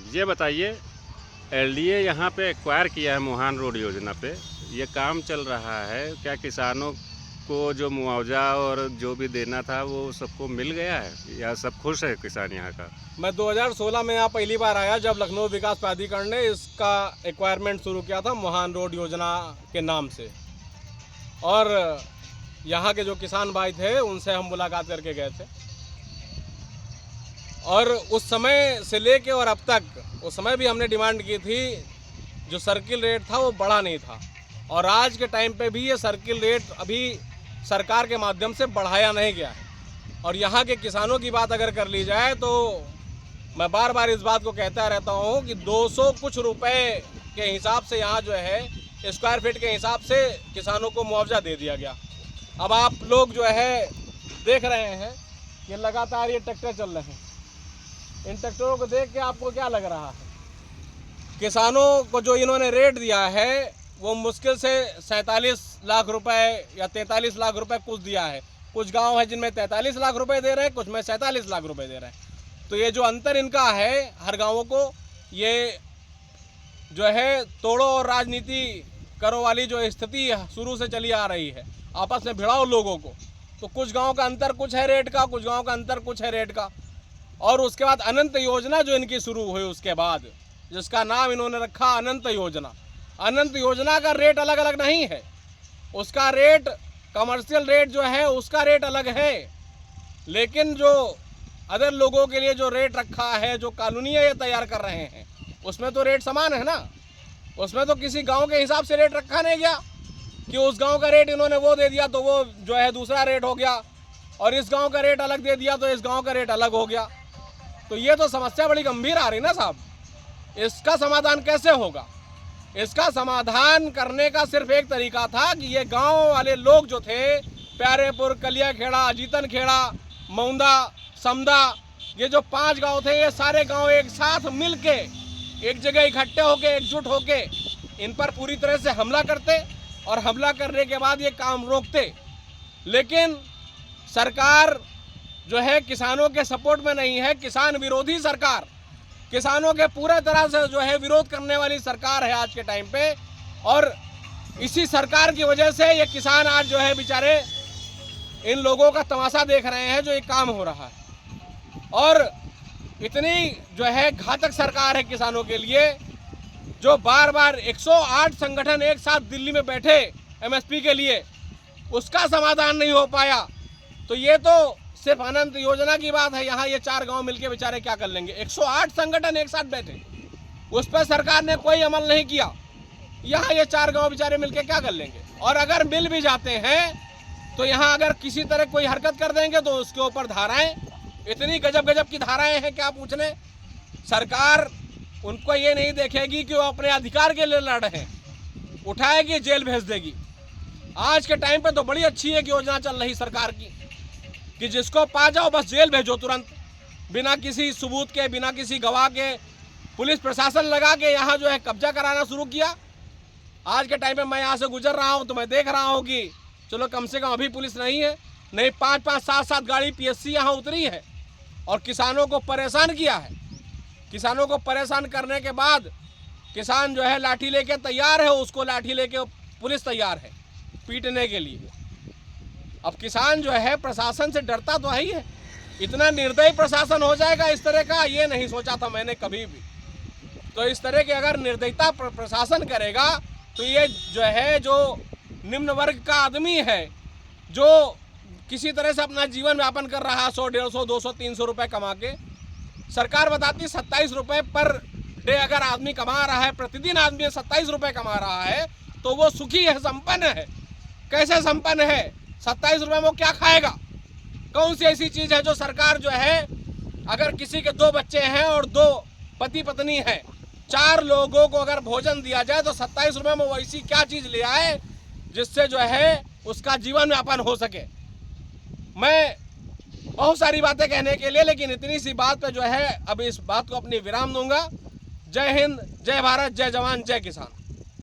ये बताइए, एलडीए यहाँ पे एक्वायर किया है मुहान रोड योजना पे, ये काम चल रहा है, क्या किसानों को जो मुआवजा और जो भी देना था वो सबको मिल गया है या सब खुश है किसान यहाँ का? मैं 2016 में यहाँ पहली बार आया जब लखनऊ विकास प्राधिकरण ने इसका एक्वायरमेंट शुरू किया था मुहान रोड योजना के नाम से, और यहाँ के जो किसान भाई थे उनसे हम मुलाकात करके गए थे। और उस समय से लेके और अब तक, उस समय भी हमने डिमांड की थी, जो सर्किल रेट था वो बढ़ा नहीं था, और आज के टाइम पे भी ये सर्किल रेट अभी सरकार के माध्यम से बढ़ाया नहीं गया है। और यहाँ के किसानों की बात अगर कर ली जाए तो मैं बार बार इस बात को कहता रहता हूँ कि 200 कुछ रुपए के हिसाब से यहाँ जो है स्क्वायर फीट के हिसाब से किसानों को मुआवजा दे दिया गया। अब आप लोग जो है देख रहे हैं कि लगातार ये ट्रैक्टर चल रहे हैं, इन ट्रैक्टरों को देख के आपको क्या लग रहा है? किसानों को जो इन्होंने रेट दिया है वो मुश्किल से 47 लाख रुपए या 43 लाख रुपए कुछ दिया है। कुछ गांव है जिनमें 43 लाख रुपए दे रहे हैं, कुछ में 47 लाख रुपए दे रहे हैं। तो ये जो अंतर इनका है हर गांवों को, ये जो है तोड़ो और राजनीति करो वाली जो स्थिति शुरू से चली आ रही है, आपस में भिड़ाओ लोगों को। तो कुछ गांव का अंतर कुछ है रेट का, कुछ गांव का अंतर कुछ है रेट का। और उसके बाद अनंत योजना जो इनकी शुरू हुई उसके बाद, जिसका नाम इन्होंने रखा अनंत योजना। अनंत योजना का रेट अलग अलग नहीं है, उसका रेट कमर्शियल रेट जो है उसका रेट अलग है, लेकिन जो अदर लोगों के लिए जो रेट रखा है, जो कानूनी ये तैयार कर रहे हैं, उसमें तो रेट समान है ना। उसमें तो किसी गांव के हिसाब से रेट रखा नहीं गया कि उस गांव का रेट इन्होंने वो दे दिया तो वो जो है दूसरा रेट हो गया, और इस गांव का रेट अलग दे दिया तो इस गांव का रेट अलग हो गया। तो ये तो समस्या बड़ी गंभीर आ रही ना साहब। इसका समाधान कैसे होगा? इसका समाधान करने का सिर्फ एक तरीका था कि ये गांव वाले लोग जो थे, प्यारेपुर, कलिया खेड़ा, अजीतन खेड़ा, मौंदा, समदा, ये जो 5 गांव थे, ये सारे गांव एक साथ मिलके एक जगह इकट्ठे होके एकजुट होके इन पर पूरी तरह से हमला करते, और हमला करने के बाद ये काम रोकते। लेकिन सरकार जो है किसानों के सपोर्ट में नहीं है, किसान विरोधी सरकार, किसानों के पूरे तरह से जो है विरोध करने वाली सरकार है आज के टाइम पे। और इसी सरकार की वजह से ये किसान आज जो है बेचारे इन लोगों का तमाशा देख रहे हैं जो ये काम हो रहा है। और इतनी जो है घातक सरकार है किसानों के लिए, जो बार बार 108 संगठन एक साथ दिल्ली में बैठे एमएसपी के लिए, उसका समाधान नहीं हो पाया। तो ये तो सिर्फ अनंत योजना की बात है, यहाँ ये 4 गांव मिलके बेचारे क्या कर लेंगे? 108 संगठन एक साथ बैठे, उस पर सरकार ने कोई अमल नहीं किया। यहाँ ये 4 गांव बेचारे मिलके क्या कर लेंगे? और अगर मिल भी जाते हैं तो यहाँ अगर किसी तरह कोई हरकत कर देंगे तो उसके ऊपर धाराएं, इतनी गजब गजब की धाराएं हैं क्या पूछने। सरकार उनको ये नहीं देखेगी कि वो अपने अधिकार के लिए लड़ रहे हैं, उठाएगी जेल भेज देगी। आज के टाइम पे तो बड़ी अच्छी एक योजना चल रही सरकार की कि जिसको पा जाओ बस जेल भेजो तुरंत, बिना किसी सबूत के, बिना किसी गवाह के। पुलिस प्रशासन लगा के यहाँ जो है कब्जा कराना शुरू किया। आज के टाइम पे मैं यहाँ से गुजर रहा हूँ तो मैं देख रहा हूँ कि चलो कम से कम अभी पुलिस नहीं है, नहीं 5-5, 7-7 गाड़ी पीएससी यहाँ उतरी है और किसानों को परेशान किया है। किसानों को परेशान करने के बाद किसान जो है लाठी लेके तैयार है, उसको लाठी लेके पुलिस तैयार है पीटने के लिए। अब किसान जो है प्रशासन से डरता तो है ही है। इतना निर्दयी प्रशासन हो जाएगा इस तरह का, ये नहीं सोचा था मैंने कभी भी। तो इस तरह के अगर निर्दयता प्रशासन करेगा तो ये जो है, जो निम्न वर्ग का आदमी है, जो किसी तरह से अपना जीवन व्यापन कर रहा है 100, 150, 200, 300 रुपए कमा के, सरकार बताती 27 रुपए पर डे अगर आदमी कमा रहा है, प्रतिदिन आदमी 27 रुपए कमा रहा है तो वो सुखी है, संपन्न है। कैसे संपन्न है? 27 रुपए में वो क्या खाएगा? कौन सी ऐसी चीज है जो सरकार जो है, अगर किसी के 2 बच्चे हैं और 2 पति पत्नी हैं, 4 लोगों को अगर भोजन दिया जाए तो 27 रुपए में वो ऐसी क्या चीज ले आए जिससे जो है उसका जीवन यापन हो सके। मैं बहुत सारी बातें कहने के लिए, लेकिन इतनी सी बात पे जो है अब इस बात को अपनी विराम दूंगा। जय हिंद, जय भारत, जय जवान, जय किसान।